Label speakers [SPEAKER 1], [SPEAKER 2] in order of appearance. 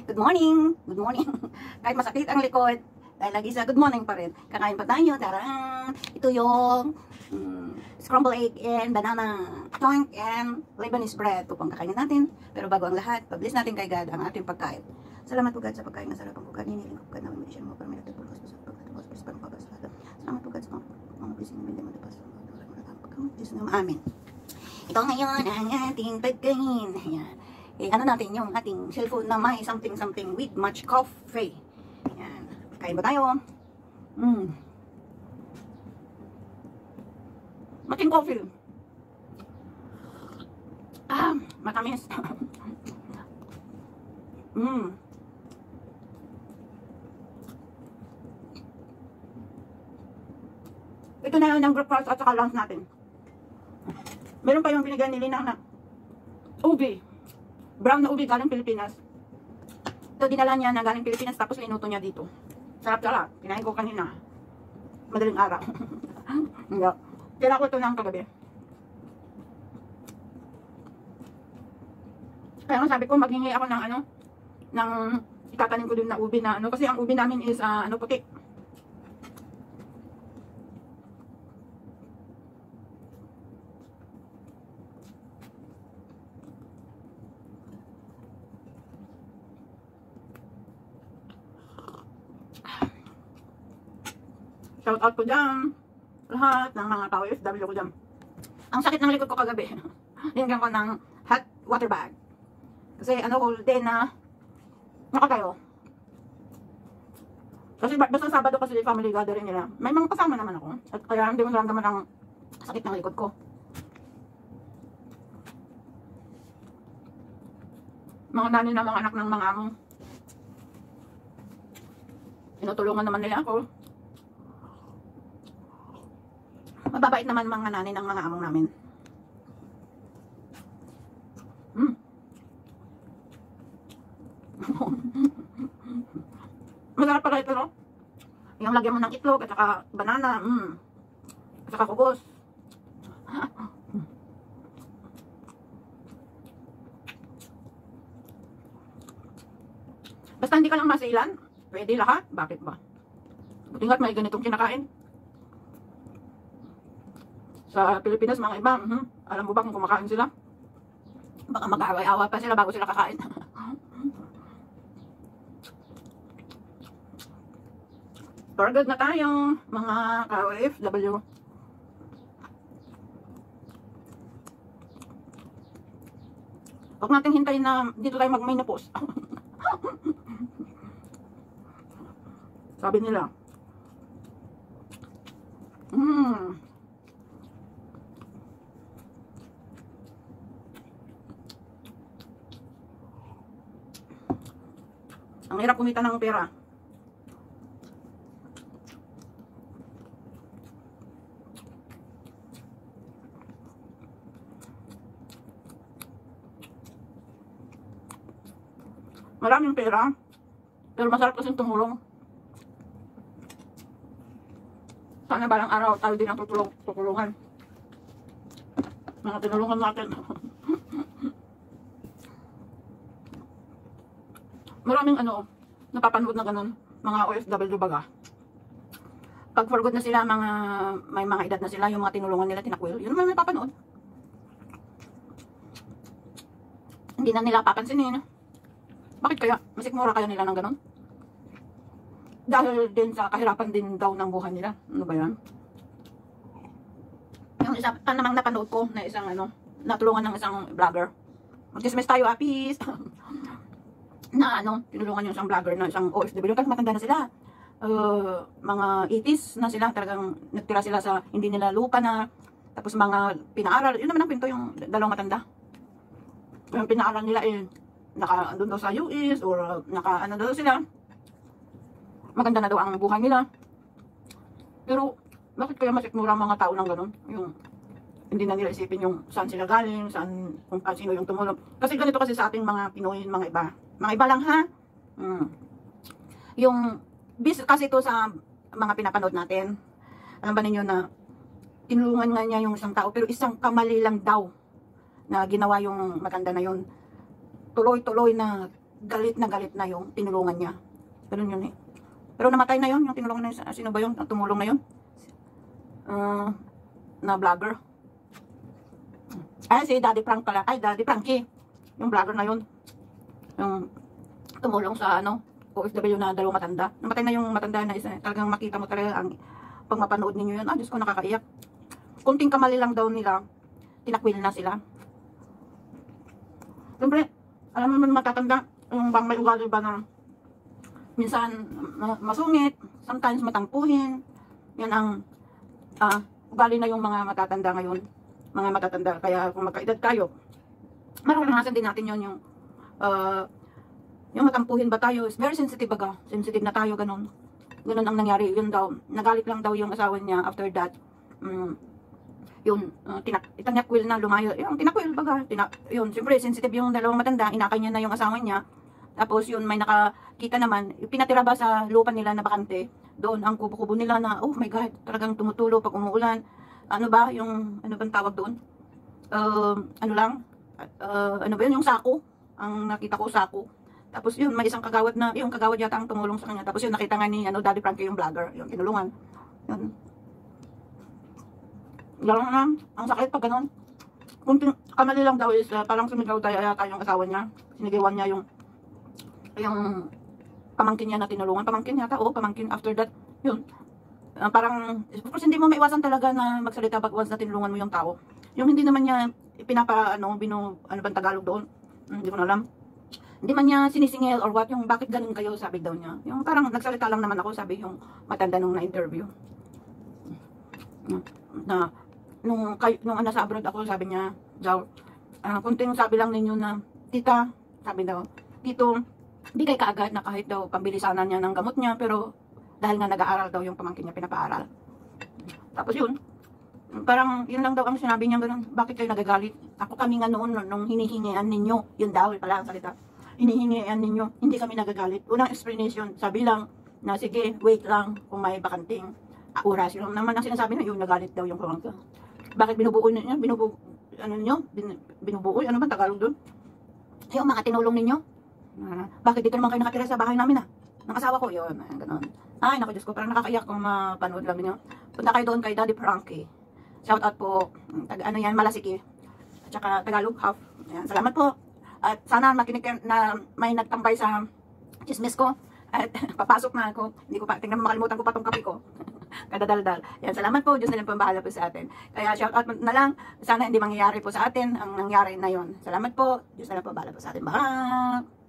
[SPEAKER 1] Good morning! Good morning! Kahit masakit ang likod, dahil lagi sa good morning pa rin. Kakain pa tayo. Tarang! Ito yung scrambled egg and banana toink and Lebanese bread. Ito pang kakainin natin. Pero bago ang lahat, pabilis natin kay God ang ating pagkain. Salamat po God sa pagkain. Masarap ang pagkain. Hinihiling ko God na may siya mo para may nagtapulkas po sa pagkatapos sa pagkatapos. Salamat po God sa mga blessing na may naman na paso. Diyos na amin. Ito ngayon ang ating pagkain. Ayan. Ano natin yung ating cellphone na may something with much coffee. Ayan. Kain ba tayo? Mating coffee. Matamis. Ito na yun ang breakfast at saka lunch natin. Meron pa yung binigyan ni Lina na ubi. Brown na ubi galing Pilipinas. Ito dinala niya na galing Pilipinas tapos linuto niya dito. Sarap-sarap. Kinain ko kanina. Madaling araw. Kaya ko ito ng kagabi. Kaya nga sabi ko maghingi ako ng ano, ng itatanim ko din na ubi na ano. Kasi ang ubi namin is puti. Shout out ko dyan. Lahat ng mga OFW ko dyan. Ang sakit ng likod ko kagabi. Linigyan ko ng hot water bag. Kasi whole day na nakatayo. Kasi basta Sabado kasi family gathering nila. May mga kasama naman ako. At kaya hindi mo naramdaman ang sakit ng likod ko. Mga nani na mga anak ng mga amo. Tinutulungan naman nila ako. Mababait naman mga nanay ng mga among namin. Masarap pala ito, no? Yung lagyan mo ng itlog at saka banana, at saka kugos. Basta hindi ka lang masilan, pwede lahat. Bakit ba? Buti nga't may ganitong kinakain. Sa Pilipinas, mga iba, alam mo ba kung kumakain sila? Baka mag-away-awa pa sila bago sila kakain. Target na tayo, mga OFW. Huwag natin hintayin na dito tayo mag-menopause. Sabi nila. Ang hirap kumita ng pera. Maraming pera, pero masarap kasing tumulong. Sana balang araw tayo din ang tutulungan. Mga tinulungan natin. Maraming napapanood na ganun, mga OFW baga. Pag for good na sila, may mga edad na sila, yung mga tinulungan nila, tinakwil, yun naman may papanood. Hindi na nila papansinin. Bakit kaya? Masikmura kaya nila ng ganun? Dahil din sa kahirapan din daw ng buhay nila. Ano ba yan? Yung isa namang napanood ko na isang natulungan ng isang vlogger. Mag-dismiss tayo, apis. Na tinulungan yung isang vlogger na isang OFW kasi matanda na sila. Mga 80s na sila, talagang nagtira sila sa hindi nila lupa na, tapos mga pinaaral, yun naman ang pinto yung dalawang matanda. Yung pinaaral nila naka-andun daw sa US or naka-ano daw sila. Maganda na daw ang buhay nila. Pero bakit kaya masikmura mga tao ng ganun? Yung hindi na nila isipin yung saan sila galing, kung sino yung tumulong. Kasi ganito kasi sa ating mga Pinoy, mga iba. Mga iba lang ha. Yung bis kasi ito sa mga pinapanood natin. Alam ba ninyo na tinulungan nga niya yung isang tao pero isang kamali lang daw na ginawa yung matanda na yun. Tuloy-tuloy na galit na yung tinulungan niya. Ganun yun eh. Pero namatay na yun, yung tinulungan na yun. Sino ba yun? Ang tumulong na yun? Na vlogger. Ay, si Daddy Frank pala. Ay, Daddy Frankie. Yung vlogger na yun. Yung tumulong sa OFW na dalawang matanda. Namatay na yung matanda na isa. Talagang makita mo talaga ang pag mapanood ninyo yun. Diyos ko, nakakaiyak. Kunting kamali lang daw nila, tinakwil na sila. Siyempre, alam mo naman matatanda, yung bang may ugali ba na minsan masungit, sometimes matampuhin. Yan ang ugali na yung mga matatanda ngayon. Mga matatanda. Kaya kung magkaedad tayo, mararanasan din natin yun yung matampuhin ba tayo. Is very sensitive baga. Sensitive na tayo, ganun. Ganun ang nangyari. Yun daw. Nagalit lang daw yung asawa niya after that. Yun, itanakwil na lumayo. Yung tinakwil baga. Yun, siyempre, sensitive yung dalawang matanda. Inakay niya na yung asawa niya. Tapos yun, may nakakita naman. Pinatira ba sa lupa nila na bakante? Doon, ang kubo-kubo nila na, oh my God, talagang tumutulo pag umuulan. Ano ba? Yung, ano bang tawag doon? Ano ba yun? Yung sako. Ang nakita ko, sako. Tapos yun, may isang kagawad na, yung kagawad yata ang tumulong sa kanya. Tapos yun, nakita nga ni Daddy Frankie yung vlogger. Yung tinulungan. Yun. Gano'n na, ang sakit pag gano'n. Kung kamali lang daw is, parang sumigaw tayo yata yung asawa niya. Sinigawan niya yung pamangkin niya na tinulungan. Pamangkin yata, oo, pamangkin. After that, yun. Parang, of course, hindi mo maiwasan talaga na magsalita pag once na tinulungan mo yung tao. Yung hindi naman niya ano bang Tagalog doon? Hindi ko na alam. Hindi man niya sinisingil or what, yung bakit ganun kayo, sabi daw niya. Yung parang nagsalita lang naman ako, sabi yung matanda nung na-interview. Nung nasa abroad ako, sabi niya, daw, kunting sabi lang ninyo na, tita, sabi daw, dito, di kay kaagad na kahit daw pambilisanan niya ng gamot niya, pero dahil nga nag-aaral daw yung pamangkin niya, pinapaaral. Tapos yun, parang yun lang daw ang sinabi niya, ganun, bakit kayo nagagalit? Ako kami nga noon, nung hinihingian ninyo, yun daw, pala ang salita, hinihingian ninyo, hindi kami nagagalit. Unang explanation, sabi lang, na sige, wait lang, kung may bakanting oras. Yun naman ang sinasabi na, yung nagalit daw yung pamangkin. Bakit binubuo niyo? Binubuo? Ano ba Tagalog doon? Yung mga tinulong ninyo? Bakit dito naman kayo nakatira sa bahay namin ng asawa ko? Yun, gano'n. Ay, naku Diyos ko, parang nakakaiyak kung mapanood lang niyo. Punta kayo doon kay Daddy Frankie. Shout out po, Malasiki. At saka Tagalog half. Ayan, salamat po. At sana makinig na may nagtambay sa chismis ko. At papasok na ako. Hindi ko pa, tingnan mo, makalimutan ko pa tong kape ko. Kadadaldal. Yan, salamat po. Diyos na lang po bahala po sa atin. Kaya shout out na lang. Sana hindi mangyayari po sa atin ang nangyari na yon. Salamat po. Diyos na lang po bahala po sa atin. Bye!